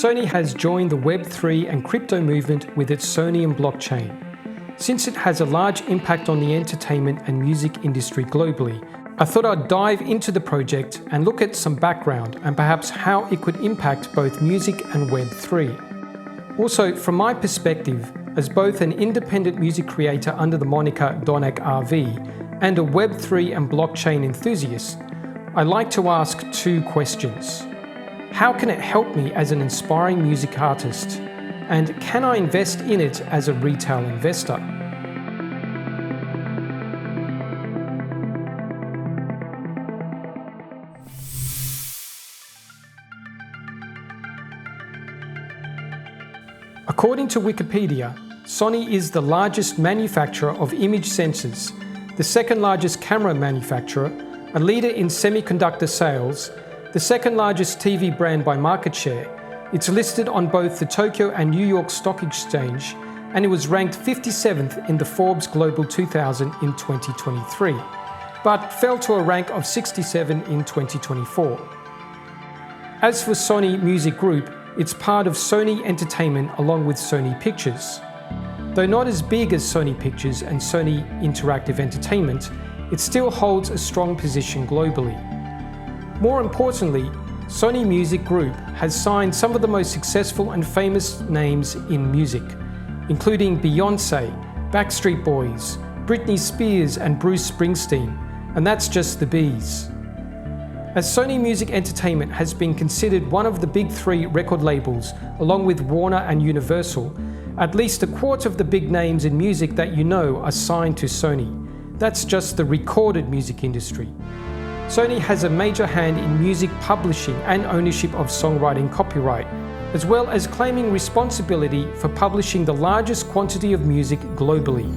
Sony has joined the Web3 and crypto movement with its Soneium blockchain. Since it has a large impact on the entertainment and music industry globally, I thought I'd dive into the project and look at some background and perhaps how it could impact both music and Web3. Also, from my perspective, as both an independent music creator under the moniker Donak RV and a Web3 and blockchain enthusiast, I like to ask two questions. How can it help me as an inspiring music artist? And can I invest in it as a retail investor? According to Wikipedia, Sony is the largest manufacturer of image sensors, the second largest camera manufacturer, a leader in semiconductor sales, the second largest TV brand by market share. It's listed on both the Tokyo and New York Stock Exchange, and it was ranked 57th in the Forbes Global 2000 in 2023, but fell to a rank of 67 in 2024. As for Sony Music Group, it's part of Sony Entertainment along with Sony Pictures. Though not as big as Sony Pictures and Sony Interactive Entertainment, it still holds a strong position globally. More importantly, Sony Music Group has signed some of the most successful and famous names in music, including Beyoncé, Backstreet Boys, Britney Spears and Bruce Springsteen, and that's just the bees. As Sony Music Entertainment has been considered one of the big three record labels, along with Warner and Universal, at least a quarter of the big names in music that you know are signed to Sony. That's just the recorded music industry. Sony has a major hand in music publishing and ownership of songwriting copyright, as well as claiming responsibility for publishing the largest quantity of music globally.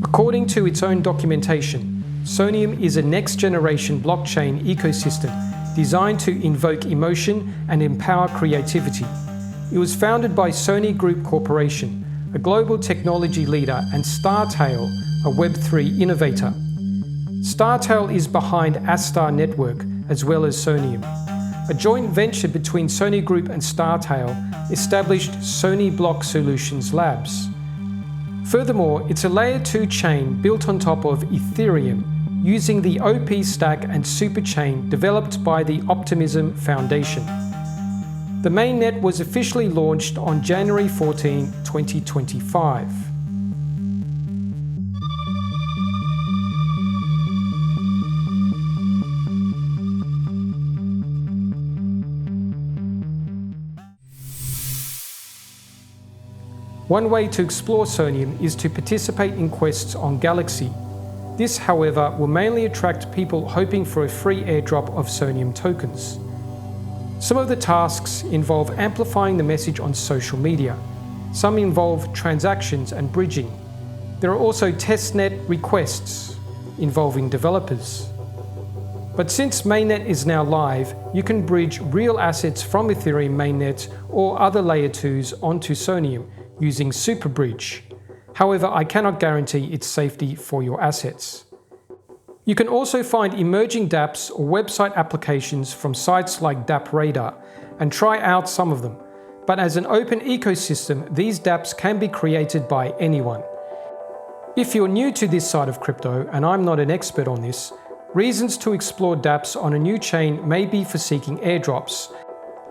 According to its own documentation, Soneium is a next-generation blockchain ecosystem designed to invoke emotion and empower creativity. It was founded by Sony Group Corporation, a global technology leader, and Startale, a Web3 innovator. Startale is behind Astar Network as well as Soneium. A joint venture between Sony Group and Startale established Sony Block Solutions Labs. Furthermore, it's a layer 2 chain built on top of Ethereum, using the OP stack and superchain developed by the Optimism Foundation. The mainnet was officially launched on January 14, 2025. One way to explore Soneium is to participate in quests on Galaxy. This, however, will mainly attract people hoping for a free airdrop of Soneium tokens. Some of the tasks involve amplifying the message on social media. Some involve transactions and bridging. There are also testnet requests involving developers. But since mainnet is now live, you can bridge real assets from Ethereum mainnet or other layer 2s onto Soneium using Superbridge. However, I cannot guarantee its safety for your assets. You can also find emerging dapps or website applications from sites like DappRadar and try out some of them. But as an open ecosystem, these dapps can be created by anyone. If you're new to this side of crypto, and I'm not an expert on this, reasons to explore dapps on a new chain may be for seeking airdrops,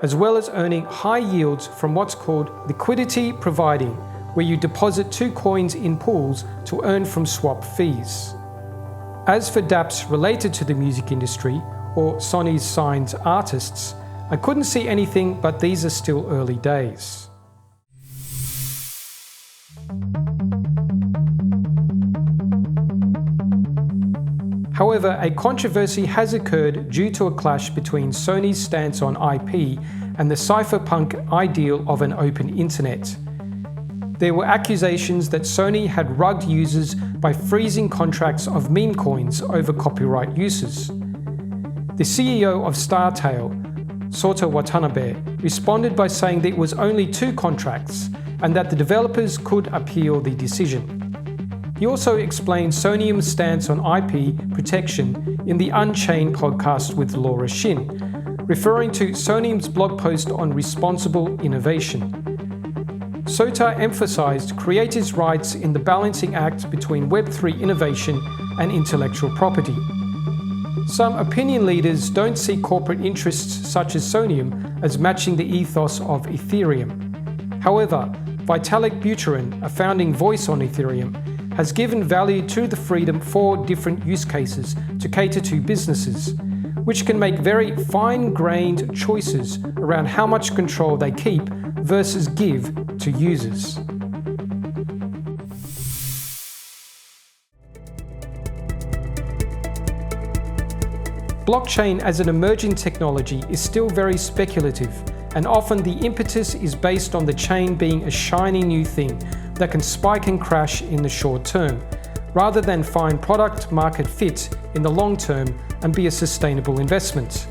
as well as earning high yields from what's called liquidity providing, where you deposit 2 coins in pools to earn from swap fees. As for dapps related to the music industry, or Sony's signed artists, I couldn't see anything, but these are still early days. However, a controversy has occurred due to a clash between Sony's stance on IP and the cypherpunk ideal of an open internet. There were accusations that Sony had rugged users by freezing contracts of meme coins over copyright uses. The CEO of Startale, Sota Watanabe, responded by saying that it was only 2 contracts and that the developers could appeal the decision. He also explained Soneium's stance on IP protection in the Unchained podcast with Laura Shin, referring to Soneium's blog post on responsible innovation. Sota emphasized creators' rights in the balancing act between Web3 innovation and intellectual property. Some opinion leaders don't see corporate interests such as Soneium as matching the ethos of Ethereum. However, Vitalik Buterin, a founding voice on Ethereum, has given value to the freedom for different use cases to cater to businesses, which can make very fine-grained choices around how much control they keep versus give to users. Blockchain as an emerging technology is still very speculative, and often the impetus is based on the chain being a shiny new thing that can spike and crash in the short term, rather than find product market fit in the long term and be a sustainable investment.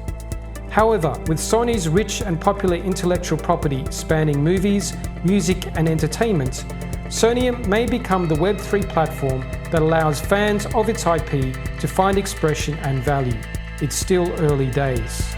However, with Sony's rich and popular intellectual property spanning movies, music and entertainment, Soneium may become the Web3 platform that allows fans of its IP to find expression and value. It's still early days.